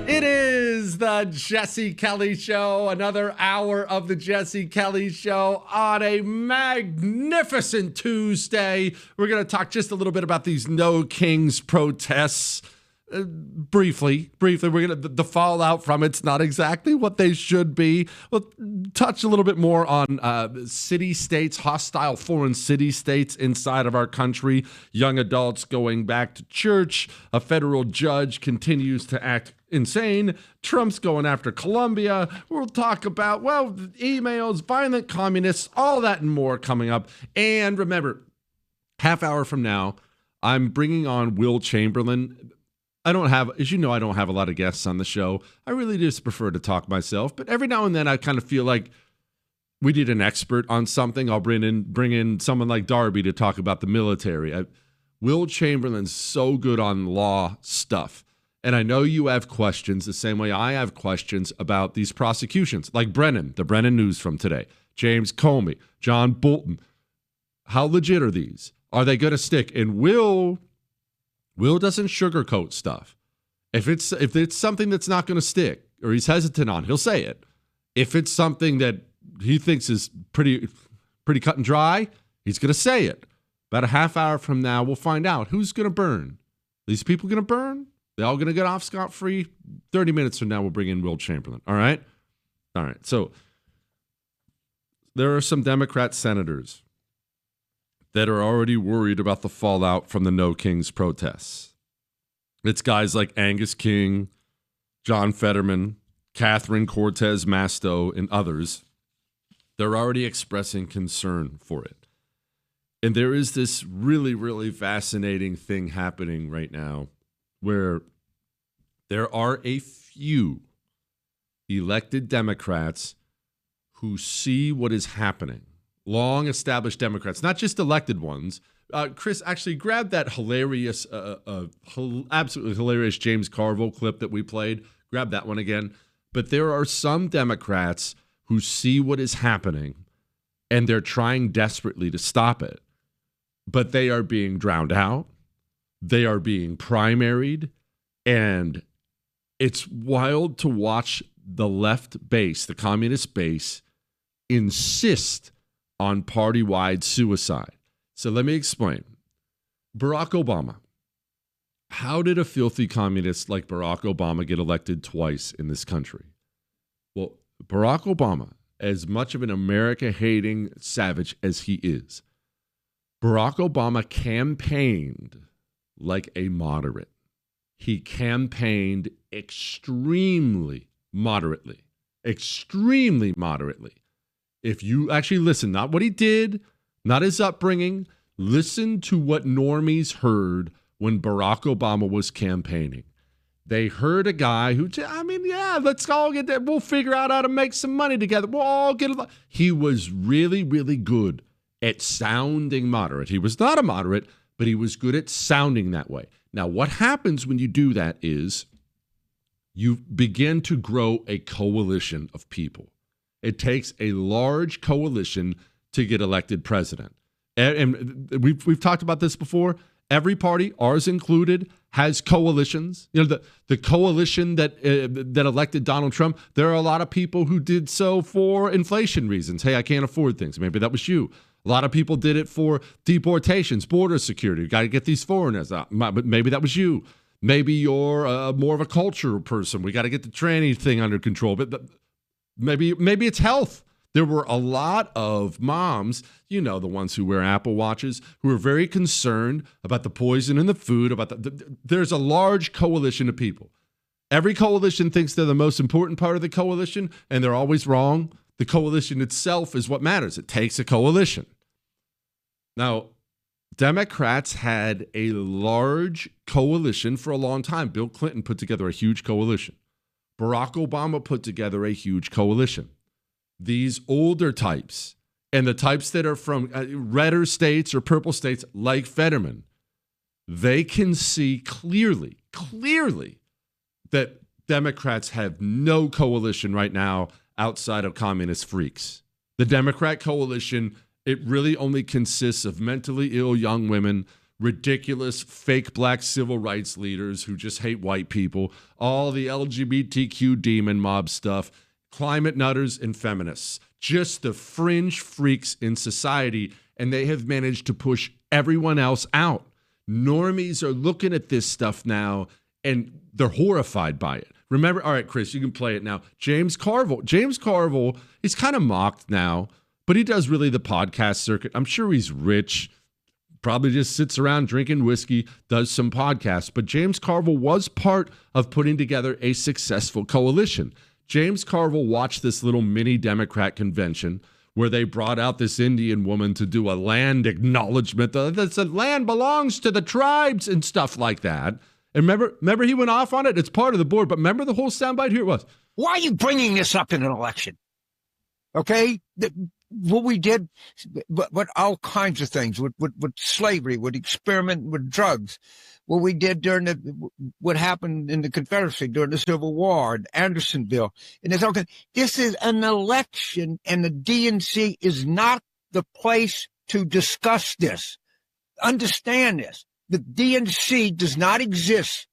It is the Jesse Kelly Show, another hour of the Jesse Kelly Show on a magnificent Tuesday. We're going to talk just a little bit about these No Kings protests. Briefly, we're going to, the fallout from it's not exactly what they should be. We'll touch a little bit more on city-states, hostile foreign city-states inside of our country, young adults going back to church, a federal judge continues to act insane, Trump's going after Colombia. We'll talk about, emails, violent communists, all that and more coming up. And remember, half hour from now, I'm bringing on Will Chamberlain. I don't have a lot of guests on the show. I really just prefer to talk myself, but every now and then I kind of feel like we need an expert on something. I'll bring in someone like Darby to talk about the military. Will Chamberlain's so good on law stuff. And I know you have questions the same way I have questions about these prosecutions, like Brennan, the Brennan news from today, James Comey, John Bolton. How legit are these? Are they going to stick? And Will doesn't sugarcoat stuff. If it's something that's not going to stick or he's hesitant on, he'll say it. If it's something that he thinks is pretty cut and dry, he's going to say it. About a half hour from now, we'll find out who's going to burn. These people going to burn? They all going to get off scot-free? 30 minutes from now, we'll bring in Will Chamberlain. All right? All right. So there are some Democrat senators that are already worried about the fallout from the No Kings protests. It's guys like Angus King, John Fetterman, Catherine Cortez Masto, and others. They're already expressing concern for it. And there is this really, really fascinating thing happening right now where there are a few elected Democrats who see what is happening. Long-established Democrats, not just elected ones. Chris, actually grab that hilarious, absolutely hilarious James Carville clip that we played. Grab that one again. But there are some Democrats who see what is happening, and they're trying desperately to stop it. But they are being drowned out. They are being primaried. And it's wild to watch the left base, the communist base, insist on party-wide suicide. So let me explain. Barack Obama. How did a filthy communist like Barack Obama get elected twice in this country? Well, Barack Obama, as much of an America-hating savage as he is, Barack Obama campaigned like a moderate. He campaigned extremely moderately. Extremely moderately. If you actually listen, not what he did, not his upbringing, listen to what normies heard when Barack Obama was campaigning. They heard a guy who, let's all get that. We'll figure out how to make some money together. We'll all get along. He was really, really good at sounding moderate. He was not a moderate, but he was good at sounding that way. Now, what happens when you do that is you begin to grow a coalition of people. It takes a large coalition to get elected president. And we've talked about this before. Every party, ours included, has coalitions. You know, the coalition that elected Donald Trump, there are a lot of people who did so for inflation reasons. Hey, I can't afford things. Maybe that was you. A lot of people did it for deportations, border security. You got to get these foreigners out. But maybe that was you. Maybe you're more of a culture person. We got to get the tranny thing under control. But maybe it's health. There were a lot of moms, the ones who wear Apple Watches, who are very concerned about the poison in the food. There's a large coalition of people. Every coalition thinks they're the most important part of the coalition, and they're always wrong. The coalition itself is what matters. It takes a coalition. Now, Democrats had a large coalition for a long time. Bill Clinton put together a huge coalition. Barack Obama put together a huge coalition. These older types and the types that are from redder states or purple states like Fetterman, they can see clearly that Democrats have no coalition right now outside of communist freaks. The Democrat coalition, it really only consists of mentally ill young women ridiculous fake black civil rights leaders who just hate white people, all the LGBTQ demon mob stuff, climate nutters and feminists, just the fringe freaks in society, and they have managed to push everyone else out. Normies are looking at this stuff now, and they're horrified by it. Remember, all right, Chris, you can play it now. James Carville. James Carville, he's kind of mocked now, but he does really the podcast circuit. I'm sure he's rich, probably just sits around drinking whiskey, does some podcasts. But James Carville was part of putting together a successful coalition. James Carville watched this little mini Democrat convention where they brought out this Indian woman to do a land acknowledgement. The land belongs to the tribes and stuff like that. And remember he went off on it? It's part of the board. But remember the whole soundbite? Here it was. Why are you bringing this up in an election? Okay? What we did, but all kinds of things with slavery, with experimenting with drugs, what we did during what happened in the Confederacy during the Civil War, and Andersonville, and this is an election, and the DNC is not the place to discuss this. Understand this. The DNC does not exist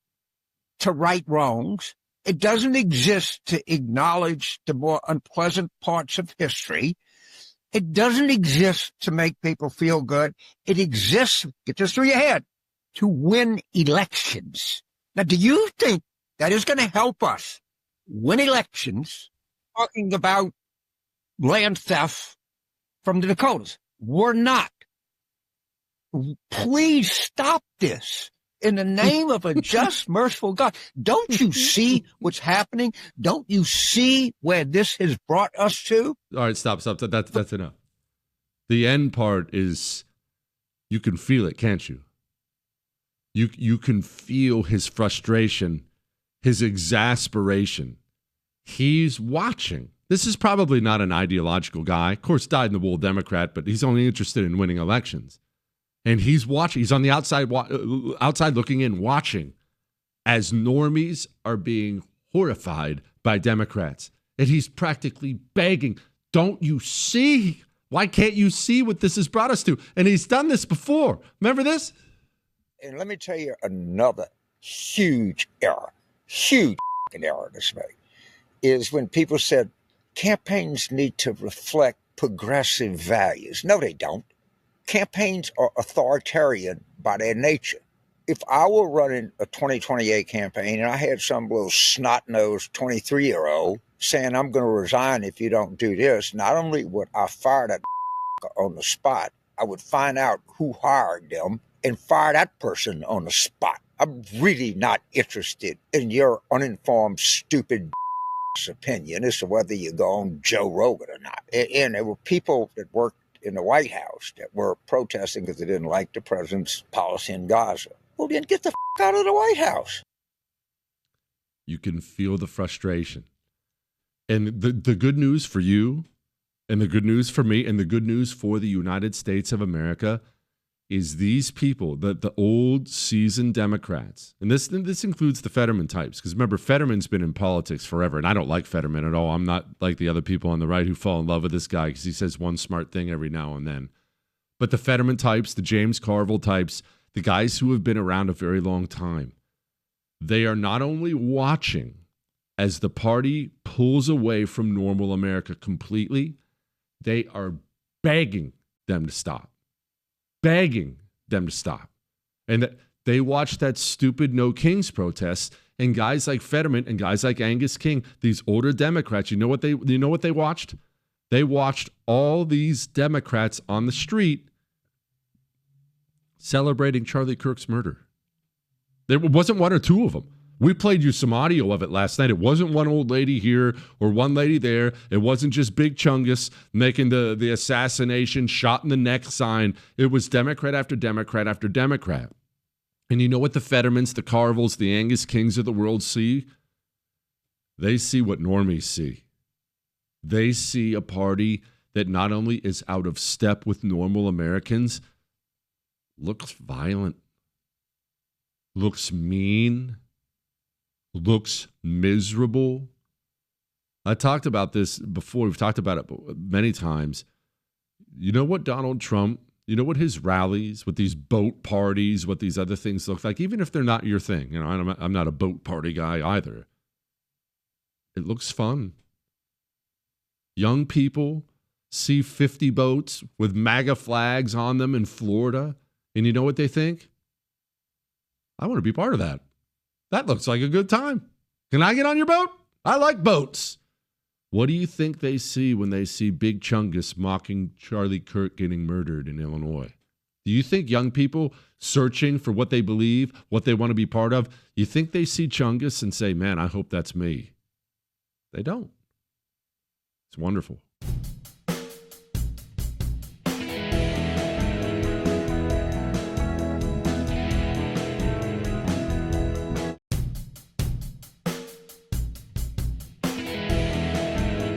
to right wrongs. It doesn't exist to acknowledge the more unpleasant parts of history. It doesn't exist to make people feel good. It exists, get this through your head, to win elections. Now, do you think that is going to help us win elections talking about land theft from the Dakotas? We're not. Please stop this in the name of a just, merciful God. Don't you see what's happening? Don't you see where this has brought us to? All right, stop. That's enough. The end part is you can feel it, can't you? You can feel his frustration, his exasperation. He's watching. This is probably not an ideological guy. Of course, dyed-in-the-wool Democrat, but he's only interested in winning elections. And he's watching. He's on the outside looking in, watching as normies are being horrified by Democrats. And he's practically begging, don't you see? Why can't you see what this has brought us to? And he's done this before. Remember this? And let me tell you another huge error this made, is when people said campaigns need to reflect progressive values. No, they don't. Campaigns are authoritarian by their nature. If I were running a 2028 campaign and I had some little snot-nosed 23-year-old saying, I'm going to resign if you don't do this, not only would I fire that on the spot, I would find out who hired them and fire that person on the spot. I'm really not interested in your uninformed, stupid opinion as to whether you go on Joe Rogan or not. And there were people that worked in the White House that were protesting because they didn't like the president's policy in Gaza. Well, then get the out of the White House. You can feel the frustration. And the good news for you, and the good news for me, and the good news for the United States of America is these people, the old seasoned Democrats, and this includes the Fetterman types, because remember, Fetterman's been in politics forever, and I don't like Fetterman at all. I'm not like the other people on the right who fall in love with this guy because he says one smart thing every now and then. But the Fetterman types, the James Carville types, the guys who have been around a very long time, they are not only watching as the party pulls away from normal America completely, they are begging them to stop. Begging them to stop. And they watched that stupid No Kings protest, and guys like Fetterman and guys like Angus King, these older Democrats, you know what they watched? They watched all these Democrats on the street celebrating Charlie Kirk's murder. There wasn't one or two of them. We played you some audio of it last night. It wasn't one old lady here or one lady there. It wasn't just Big Chungus making the assassination, shot in the neck sign. It was Democrat after Democrat after Democrat. And you know what the Fettermans, the Carvilles, the Angus Kings of the world see? They see what normies see. They see a party that not only is out of step with normal Americans, looks violent, looks mean, looks miserable. I talked about this before. We've talked about it many times. You know what Donald Trump You know what his rallies, what these boat parties, what these other things look like, even if they're not your thing. You know, I'm not a boat party guy either. It looks fun. Young people see 50 boats with MAGA flags on them in Florida, and you know what they think? I want to be part of that. That looks like a good time. Can I get on your boat? I like boats. What do you think they see when they see Big Chungus mocking Charlie Kirk getting murdered in Illinois? Do you think young people searching for what they believe, what they want to be part of, you think they see Chungus and say, man, I hope that's me? They don't. It's wonderful.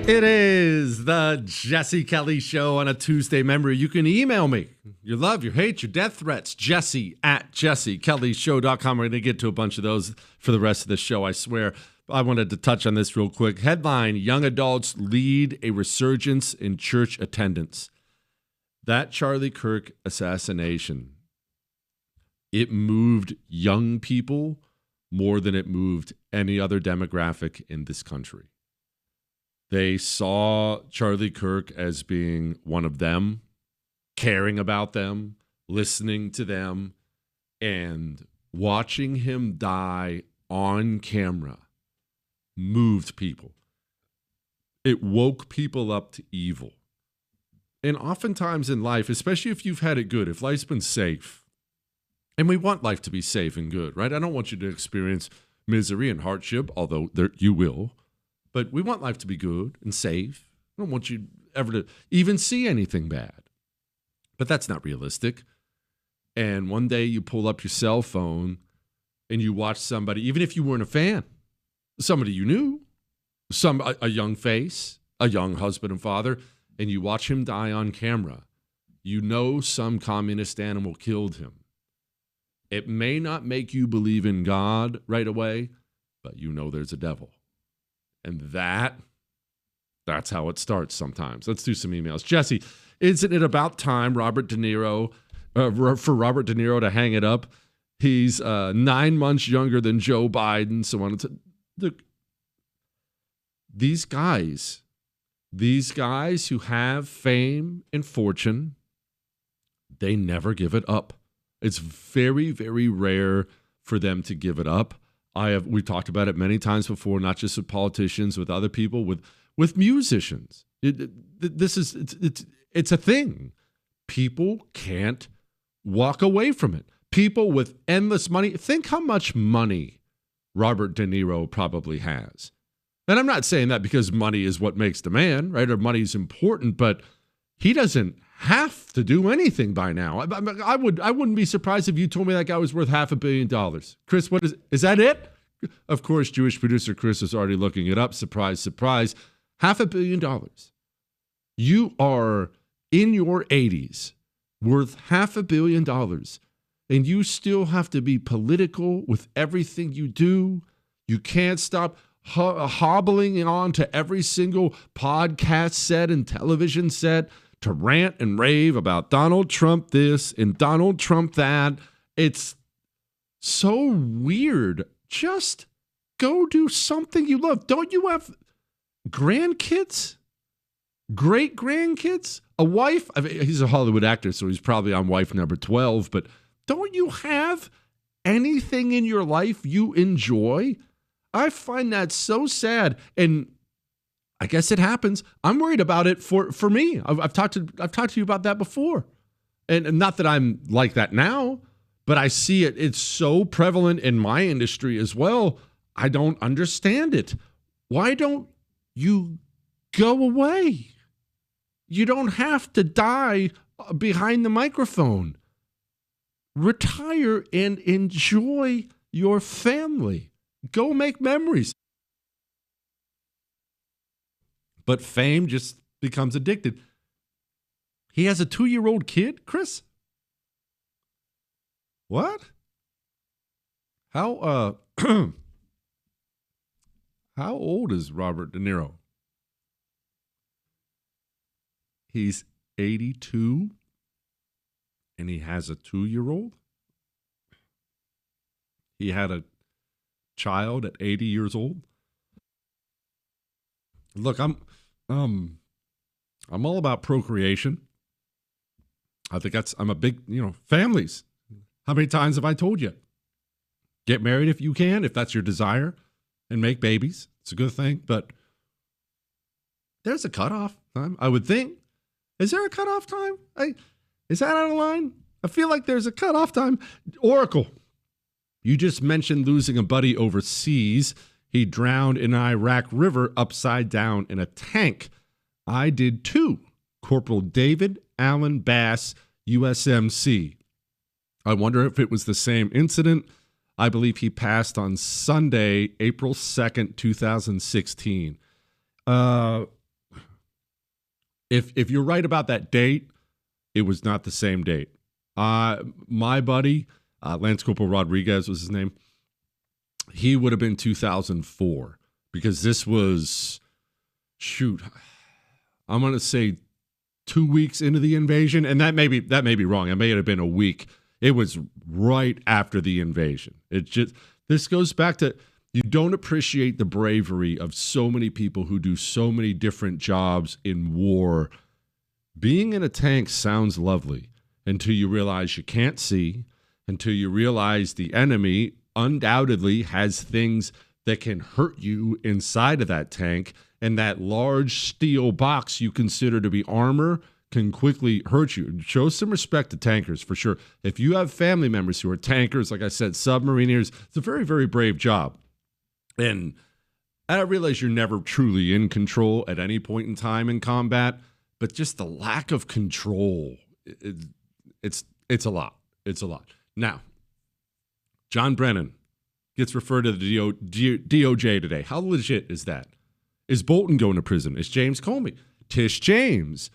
It is the Jesse Kelly Show on a Tuesday. Remember, you can email me your love, your hate, your death threats, jesse@jessekellyshow.com. We're going to get to a bunch of those for the rest of the show, I swear. I wanted to touch on this real quick. Headline, young adults lead a resurgence in church attendance. That Charlie Kirk assassination, it moved young people more than it moved any other demographic in this country. They saw Charlie Kirk as being one of them, caring about them, listening to them, and watching him die on camera moved people. It woke people up to evil. And oftentimes in life, especially if you've had it good, if life's been safe, and we want life to be safe and good, right? I don't want you to experience misery and hardship, although you will. But we want life to be good and safe. I don't want you ever to even see anything bad. But that's not realistic. And one day you pull up your cell phone and you watch somebody, even if you weren't a fan, somebody you knew, a young face, a young husband and father, and you watch him die on camera. You know some communist animal killed him. It may not make you believe in God right away, but you know there's a devil. And that's how it starts sometimes. Let's do some emails. Jesse, isn't it about time for Robert De Niro to hang it up? He's 9 months younger than Joe Biden. So on. Look, these guys who have fame and fortune, they never give it up. It's very, very rare for them to give it up. We talked about it many times before, not just with politicians, with other people, with musicians. It's a thing. People can't walk away from it. People with endless money. Think how much money Robert De Niro probably has. And I'm not saying that because money is what makes the man, right? Or money is important, but he doesn't have to do anything by now. I wouldn't be surprised if you told me that guy was worth $500 million. Chris, what is that it? Of course, Jewish producer Chris is already looking it up. Surprise, surprise. $500 million. You are in your 80s, worth $500 million, and you still have to be political with everything you do. You can't stop hobbling on to every single podcast set and television set to rant and rave about Donald Trump this and Donald Trump that. It's so weird. Just go do something you love. Don't you have grandkids? Great-grandkids? A wife? I mean, he's a Hollywood actor, so he's probably on wife number 12, but don't you have anything in your life you enjoy? I find that so sad, and I guess it happens. I'm worried about it for me. I've talked to you about that before, and not that I'm like that now, but I see it. It's so prevalent in my industry as well. I don't understand it. Why don't you go away? You don't have to die behind the microphone. Retire and enjoy your family. Go make memories. But fame just becomes addicted. He has a 2-year-old kid, Chris? What? How how old is Robert De Niro? He's 82. and he has a 2-year-old. He had a child at 80 years old. Look, I'm all about procreation. I think I'm a big, families. How many times have I told you? Get married if you can, if that's your desire, and make babies. It's a good thing, but there's a cutoff time, I would think. Is there a cutoff time? Is that out of line? I feel like there's a cutoff time. Oracle, you just mentioned losing a buddy overseas. He drowned in an Iraq River upside down in a tank. I did too. Corporal David Allen Bass, USMC. I wonder if it was the same incident. I believe he passed on Sunday, April 2nd, 2016. If you're right about that date, it was not the same date. My buddy, Lance Corporal Rodriguez was his name. He would have been 2004 because this was, I'm going to say 2 weeks into the invasion. And that may be wrong. It may have been a week. It was right after the invasion. This goes back to, you don't appreciate the bravery of so many people who do so many different jobs in war. Being in a tank sounds lovely until you realize you can't see, until you realize the enemy undoubtedly has things that can hurt you inside of that tank, and that large steel box you consider to be armor can quickly hurt you. Show some respect to tankers, for sure. If you have family members who are tankers, like I said, submariners, it's a very, very brave job. And I realize you're never truly in control at any point in time in combat, but just the lack of control, it's a lot. It's a lot. Now, John Brennan gets referred to the DOJ today. How legit is that? Is Bolton going to prison? Is James Comey? Tish James?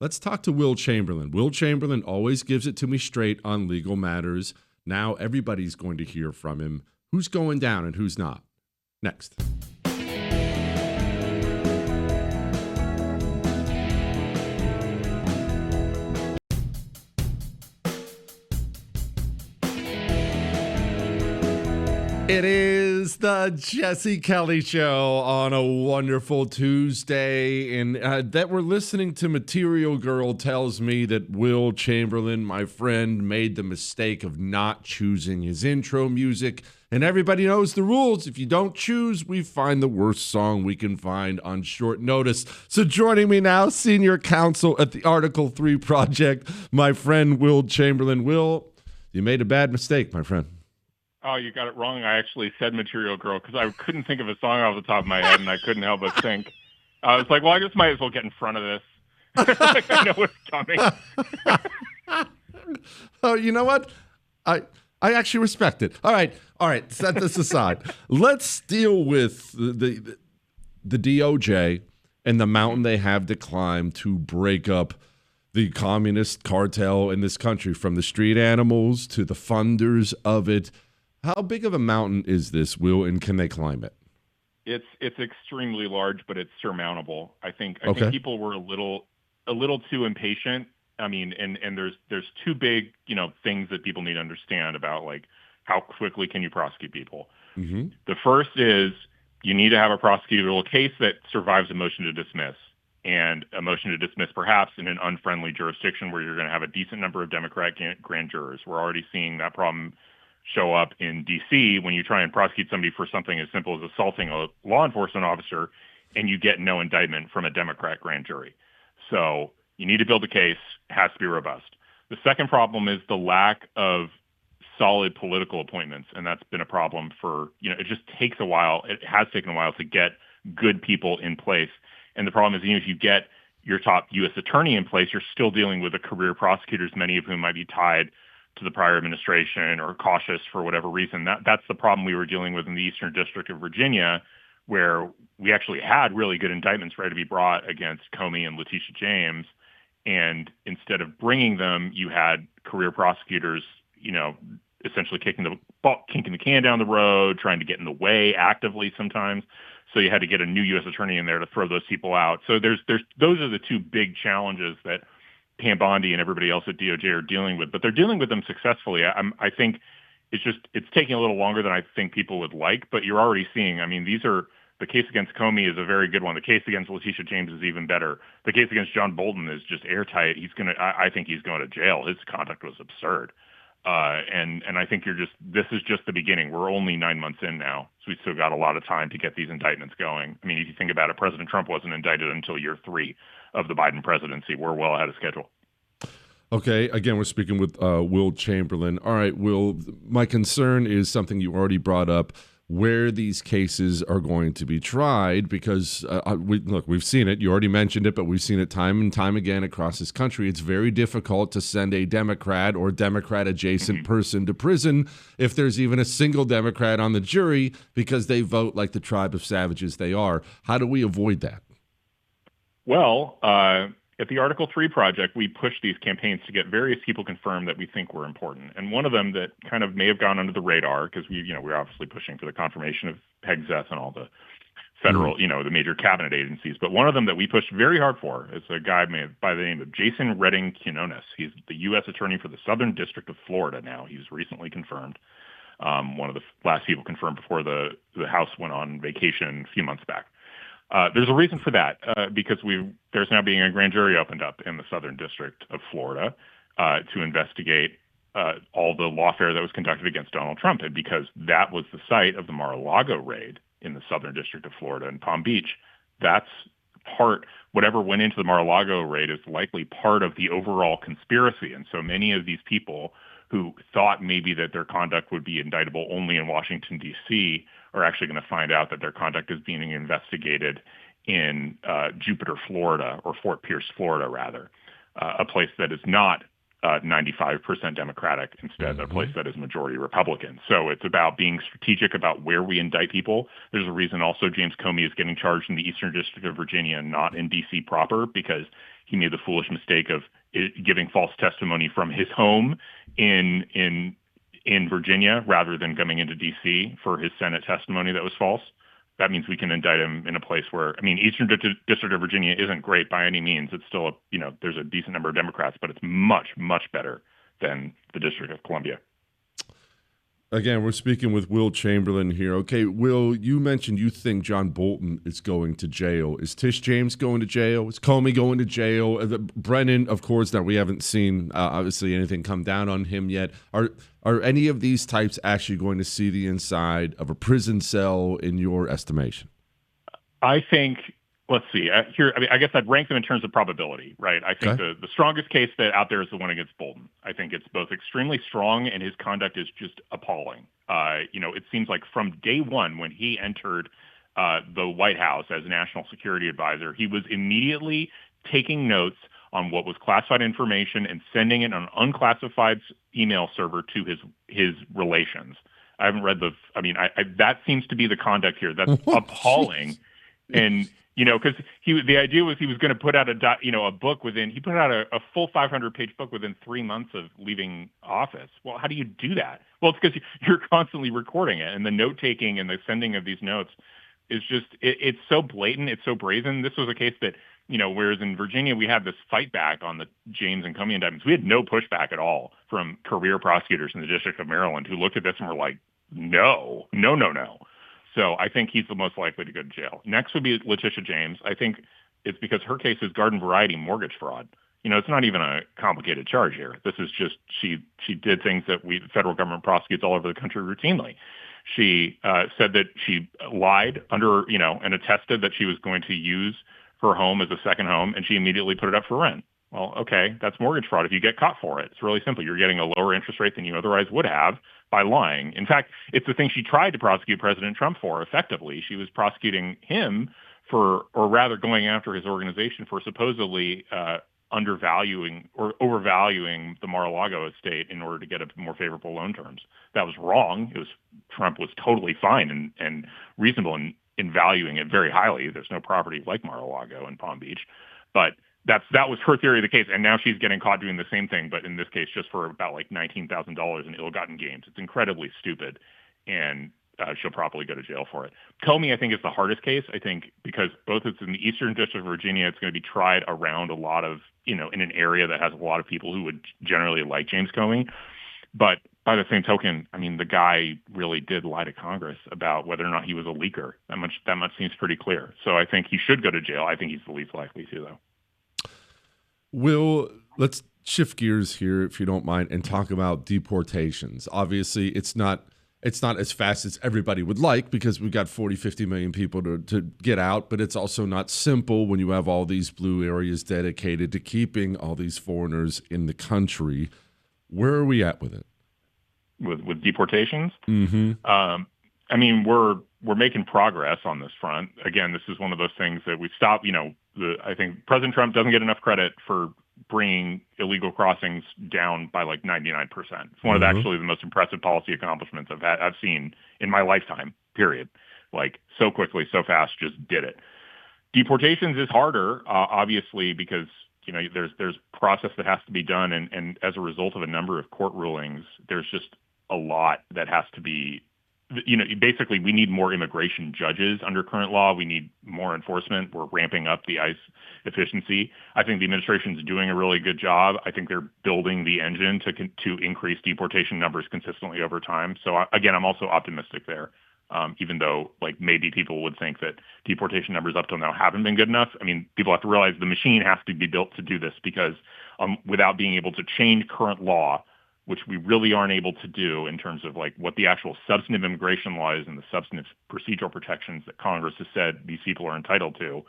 Let's talk to Will Chamberlain. Will Chamberlain always gives it to me straight on legal matters. Now everybody's going to hear from him. Who's going down and who's not? Next. It is the Jesse Kelly Show on a wonderful Tuesday. And that we're listening to Material Girl tells me that Will Chamberlain, my friend, made the mistake of not choosing his intro music. And everybody knows the rules. If you don't choose, we find the worst song we can find on short notice. So joining me now, senior counsel at the Article 3 Project, my friend Will Chamberlain. Will, you made a bad mistake, my friend. Oh, you got it wrong. I actually said Material Girl because I couldn't think of a song off the top of my head, and I couldn't help but think. I was like, well, I just might as well get in front of this. Like, I know what's coming. Oh, you know what? I actually respect it. All right, set this aside. Let's deal with the DOJ and the mountain they have to climb to break up the communist cartel in this country, from the street animals to the funders of it. How big of a mountain is this, Will, and can they climb it? It's extremely large, but it's surmountable. I think people were a little too impatient. I mean, and there's two big, things that people need to understand about, like, how quickly can you prosecute people. Mm-hmm. The first is you need to have a prosecutable case that survives a motion to dismiss, and a motion to dismiss perhaps in an unfriendly jurisdiction where you're going to have a decent number of Democrat grand jurors. We're already seeing that problem show up in D.C. when you try and prosecute somebody for something as simple as assaulting a law enforcement officer and you get no indictment from a Democrat grand jury. So you need to build a case. It has to be robust. The second problem is the lack of solid political appointments, and that's been a problem for, it just takes a while. It has taken a while to get good people in place. And the problem is, if you get your top U.S. attorney in place, you're still dealing with career prosecutors, many of whom might be tied to the prior administration or cautious for whatever reason. That's the problem we were dealing with in the Eastern District of Virginia, where we actually had really good indictments ready to be brought against Comey and Letitia James. And instead of bringing them, you had career prosecutors, essentially kicking the can down the road, trying to get in the way actively sometimes. So you had to get a new U.S. attorney in there to throw those people out. So those are the two big challenges that Pam Bondi and everybody else at DOJ are dealing with, but they're dealing with them successfully. I think it's taking a little longer than I think people would like, but you're already seeing, I mean, the case against Comey is a very good one. The case against Letitia James is even better. The case against John Bolton is just airtight. I think he's going to jail. His conduct was absurd. And I think this is just the beginning. We're only 9 months in now, so we still got a lot of time to get these indictments going. I mean, if you think about it, President Trump wasn't indicted until year 3 of the Biden presidency. We're well ahead of schedule. Okay, again, we're speaking with Will Chamberlain. All right, Will, my concern is something you already brought up, where these cases are going to be tried, because we've seen it. You already mentioned it, but we've seen it time and time again across this country. It's very difficult to send a Democrat or Democrat-adjacent person to prison if there's even a single Democrat on the jury because they vote like the tribe of savages they are. How do we avoid that? Well, at the Article 3 Project, we pushed these campaigns to get various people confirmed that we think were important. And one of them that kind of may have gone under the radar, because we're obviously pushing for the confirmation of Peg-Zeth and all the federal, the major cabinet agencies. But one of them that we pushed very hard for is a guy by the name of Jason Redding Quinones. He's the U.S. Attorney for the Southern District of Florida now. He was recently confirmed. One of the last people confirmed before the House went on vacation a few months back. There's a reason for that, because there's now being a grand jury opened up in the Southern District of Florida to investigate all the lawfare that was conducted against Donald Trump, and because that was the site of the Mar-a-Lago raid in the Southern District of Florida in Palm Beach. That's whatever went into the Mar-a-Lago raid is likely part of the overall conspiracy, and so many of these people who thought maybe that their conduct would be indictable only in Washington, D.C., are actually going to find out that their conduct is being investigated in Jupiter, Florida, or Fort Pierce, Florida, rather, a place that is not 95% Democratic, instead a place that is majority Republican. So it's about being strategic about where we indict people. There's a reason also James Comey is getting charged in the Eastern District of Virginia, not in D.C. proper, because he made the foolish mistake of giving false testimony from his home in Virginia rather than coming into D.C. for his Senate testimony that was false. That means we can indict him in a place where, Eastern District of Virginia isn't great by any means. It's still, there's a decent number of Democrats, but it's much, much better than the District of Columbia. Again, we're speaking with Will Chamberlain here. Okay, Will, you mentioned you think John Bolton is going to jail. Is Tish James going to jail? Is Comey going to jail? Brennan, of course, now we haven't seen, obviously, anything come down on him yet. Are any of these types actually going to see the inside of a prison cell in your estimation? I think, let's see, I guess I'd rank them in terms of probability, right? I think the strongest case that out there is the one against Bolton. I think it's both extremely strong and his conduct is just appalling. It seems like from day one when he entered the White House as National Security Advisor, he was immediately taking notes on what was classified information and sending it on an unclassified email server to his relations. I haven't read that seems to be the conduct here. That's appalling. And, because the idea was he was going to put out a book he put out a full 500-page book within 3 months of leaving office. Well, how do you do that? Well, it's because you're constantly recording it, and the note-taking and the sending of these notes is just, it's so blatant, it's so brazen. This was a case that, whereas in Virginia, we had this fight back on the James and Comey indictments. We had no pushback at all from career prosecutors in the District of Maryland who looked at this and were like, no. So I think he's the most likely to go to jail. Next would be Letitia James. I think it's because her case is garden variety mortgage fraud. It's not even a complicated charge here. This is just she did things that the federal government prosecutes all over the country routinely. She said that she lied under, and attested that she was going to use her home as a second home, and she immediately put it up for rent. Well, okay, that's mortgage fraud. If you get caught for it, it's really simple. You're getting a lower interest rate than you otherwise would have by lying. In fact, it's the thing she tried to prosecute President Trump for effectively. She was prosecuting him or rather going after his organization for supposedly undervaluing or overvaluing the Mar-a-Lago estate in order to get a more favorable loan terms. That was wrong. Trump was totally fine and reasonable in valuing it very highly. There's no property like Mar-a-Lago in Palm Beach, but that was her theory of the case, and now she's getting caught doing the same thing, but in this case, just for about like $19,000 in ill-gotten gains. It's incredibly stupid, and she'll probably go to jail for it. Comey, I think, is the hardest case. I think because both it's in the Eastern District of Virginia, it's going to be tried around a lot of, in an area that has a lot of people who would generally like James Comey. But by the same token, I mean, the guy really did lie to Congress about whether or not he was a leaker. That much seems pretty clear. So I think he should go to jail. I think he's the least likely to, though. Let's shift gears here, if you don't mind, and talk about deportations. Obviously, it's not as fast as everybody would like because we've got 40, 50 million people to get out, but it's also not simple when you have all these blue areas dedicated to keeping all these foreigners in the country. Where are we at with it? With deportations? Mm-hmm. I mean, we're making progress on this front. Again, this is one of those things that we stopped. I think President Trump doesn't get enough credit for bringing illegal crossings down by like 99%. It's one of actually the most impressive policy accomplishments I've seen in my lifetime, period. Like so quickly, so fast, just did it. Deportations is harder, obviously, because there's process that has to be done, and as a result of a number of court rulings, there's just a lot that has to be. Basically, we need more immigration judges under current law. We need more enforcement. We're ramping up the ICE efficiency. I think the administration is doing a really good job. I think they're building the engine to increase deportation numbers consistently over time. So again, I'm also optimistic there, even though like maybe people would think that deportation numbers up till now haven't been good enough. I mean, people have to realize the machine has to be built to do this because without being able to change current law, which we really aren't able to do in terms of like what the actual substantive immigration law is and the substantive procedural protections that Congress has said these people are entitled to,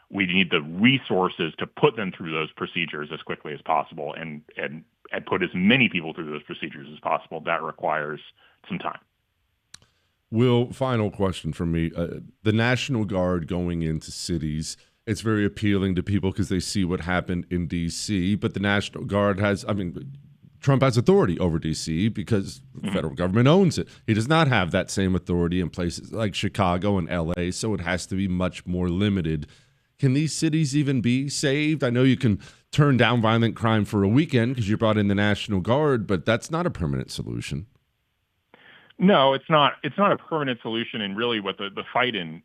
we need the resources to put them through those procedures as quickly as possible and put as many people through those procedures as possible. That requires some time. Will, final question from me. The National Guard going into cities, it's very appealing to people because they see what happened in D.C., but the National Guard Trump has authority over D.C. because the federal government owns it. He does not have that same authority in places like Chicago and L.A., so it has to be much more limited. Can these cities even be saved? I know you can turn down violent crime for a weekend because you brought in the National Guard, but that's not a permanent solution. No, it's not. It's not a permanent solution, and really, what the fight in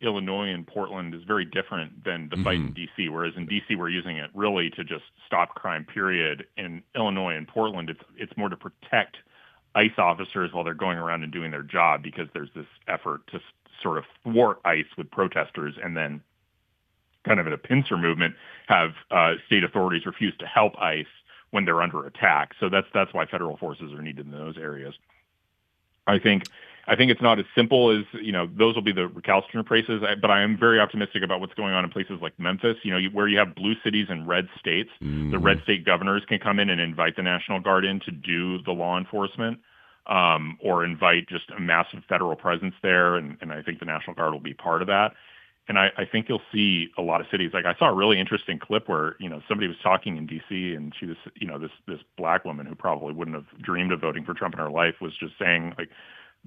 Illinois and Portland is very different than the fight in D.C. Whereas in D.C. we're using it really to just stop crime. Period. In Illinois and Portland, it's more to protect ICE officers while they're going around and doing their job because there's this effort to sort of thwart ICE with protesters, and then kind of in a pincer movement, have state authorities refuse to help ICE when they're under attack. So that's why federal forces are needed in those areas. I think it's not as simple as, those will be the recalcitrant places, but I am very optimistic about what's going on in places like Memphis, where you have blue cities and red states. The red state governors can come in and invite the National Guard in to do the law enforcement, or invite just a massive federal presence there. And I think the National Guard will be part of that. And I think you'll see a lot of cities. Like I saw a really interesting clip where, somebody was talking in D.C. and she was, this black woman who probably wouldn't have dreamed of voting for Trump in her life was just saying, like,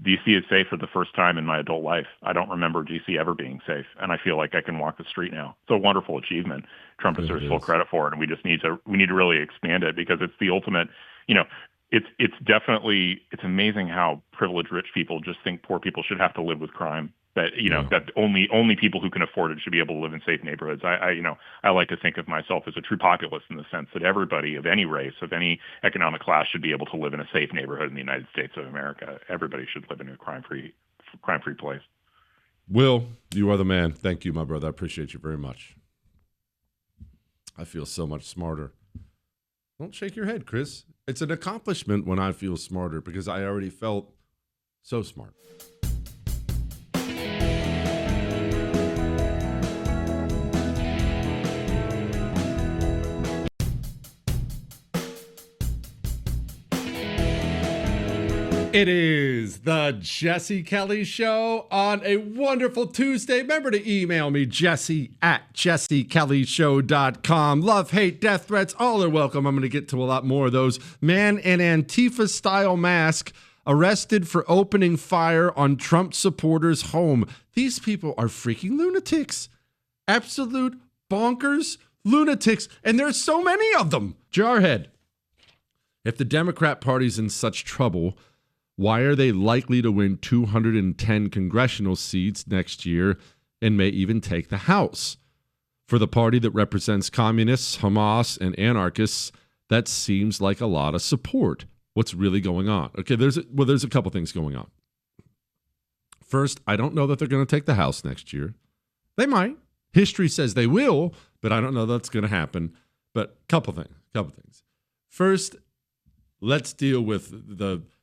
D.C. is safe for the first time in my adult life. I don't remember D.C. ever being safe, and I feel like I can walk the street now. It's a wonderful achievement. Trump deserves full credit for it, and we need to really expand it because it's the ultimate, it's definitely, it's amazing how privileged rich people just think poor people should have to live with crime. That that only people who can afford it should be able to live in safe neighborhoods. I like to think of myself as a true populist in the sense that everybody of any race, of any economic class, should be able to live in a safe neighborhood in the United States of America. Everybody should live in a crime-free place. Will, you are the man. Thank you, my brother. I appreciate you very much. I feel so much smarter. Don't shake your head, Chris. It's an accomplishment when I feel smarter because I already felt so smart. It is the Jesse Kelly Show on a wonderful Tuesday. Remember to email me, jesse@jessekellyshow.com. Love, hate, death threats, all are welcome. I'm going to get to a lot more of those. Man in Antifa-style mask arrested for opening fire on Trump supporters' home. These people are freaking lunatics. Absolute bonkers lunatics. And there's so many of them. Jarhead. If the Democrat Party's in such trouble, Why are they likely to win 210 congressional seats next year and may even take the House? For the party that represents communists, Hamas, and anarchists, that seems like a lot of support. What's really going on? Okay, there's a couple things going on. First, I don't know that they're going to take the House next year. They might. History says they will, but I don't know that's going to happen. But couple things. First, let's deal with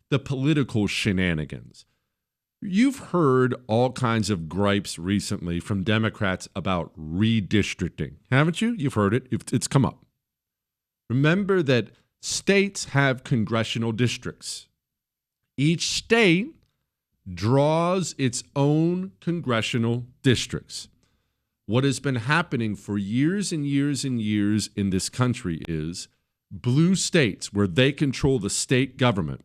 the political shenanigans. You've heard all kinds of gripes recently from Democrats about redistricting, haven't you? You've heard it. It's come up. Remember that states have congressional districts. Each state draws its own congressional districts. What has been happening for years and years and years in this country is blue states, where they control the state government,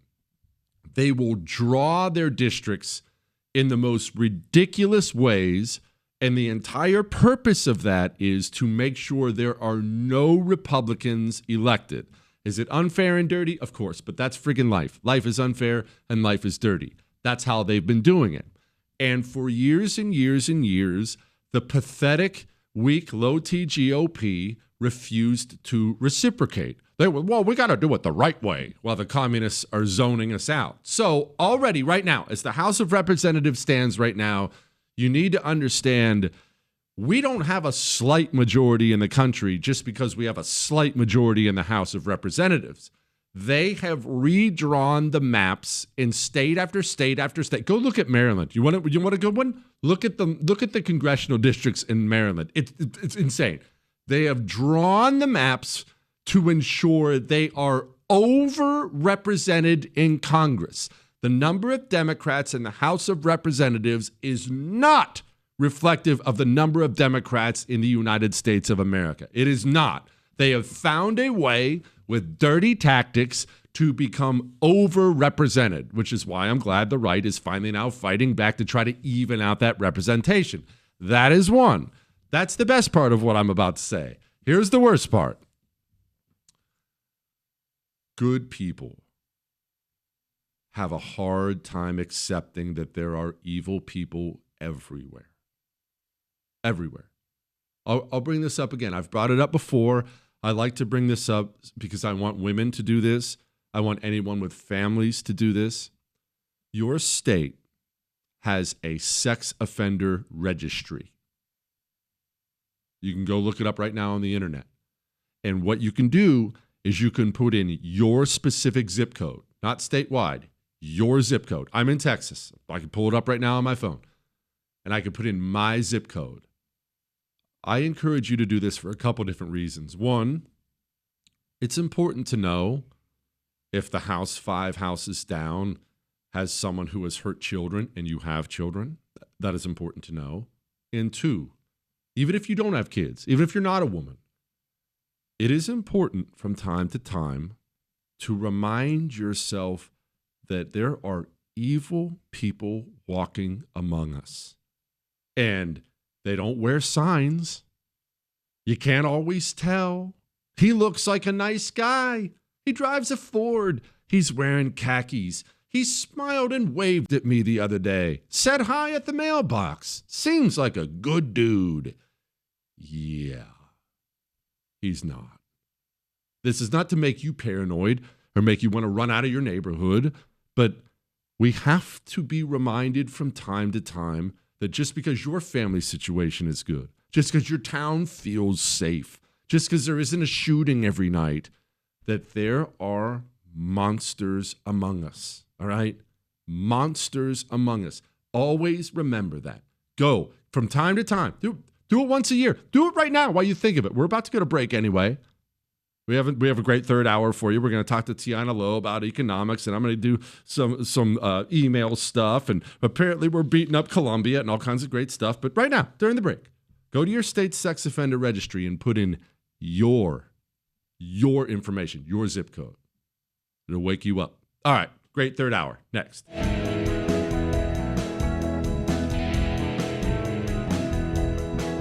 they will draw their districts in the most ridiculous ways, and the entire purpose of that is to make sure there are no Republicans elected. Is it unfair and dirty? Of course, but that's friggin' life. Life is unfair and life is dirty. That's how they've been doing it. And for years and years and years, the pathetic, weak, low-T GOP refused to reciprocate. They were, well, we got to do it the right way while the communists are zoning us out. So already right now, as the House of Representatives stands right now, you need to understand we don't have a slight majority in the country just because we have a slight majority in the House of Representatives. They have redrawn the maps in state after state after state. Go look at Maryland. You want a good one? Look at the congressional districts in Maryland. It's insane. They have drawn the maps to ensure they are overrepresented in Congress. The number of Democrats in the House of Representatives is not reflective of the number of Democrats in the United States of America. It is not. They have found a way with dirty tactics to become overrepresented, which is why I'm glad the right is finally now fighting back to try to even out that representation. That is one. That's the best part of what I'm about to say. Here's the worst part. Good people have a hard time accepting that there are evil people everywhere. Everywhere. I'll bring this up again. I've brought it up before. I like to bring this up because I want women to do this. I want anyone with families to do this. Your state has a sex offender registry. You can go look it up right now on the internet. And what you can do is you can put in your specific zip code, not statewide, your zip code. I'm in Texas. I can pull it up right now on my phone. And I can put in my zip code. I encourage you to do this for a couple different reasons. One, it's important to know if the house 5 houses down has someone who has hurt children and you have children. That is important to know. And two, even if you don't have kids, even if you're not a woman, it is important from time to time to remind yourself that there are evil people walking among us. And they don't wear signs. You can't always tell. He looks like a nice guy. He drives a Ford. He's wearing khakis. He smiled and waved at me the other day. Said hi at the mailbox. Seems like a good dude. Yeah, he's not. This is not to make you paranoid or make you want to run out of your neighborhood, but we have to be reminded from time to time that just because your family situation is good, just because your town feels safe, just because there isn't a shooting every night, that there are monsters among us, all right? Monsters among us. Always remember that. Go from time to time. Do it once a year. Do it right now while you think of it. We're about to go to break anyway. We have a great third hour for you. We're going to talk to Tiana Lowe about economics, and I'm going to do some email stuff. And apparently we're beating up Columbia and all kinds of great stuff. But right now, during the break, go to your state's sex offender registry and put in your information, your zip code. It'll wake you up. All right, great third hour. Next.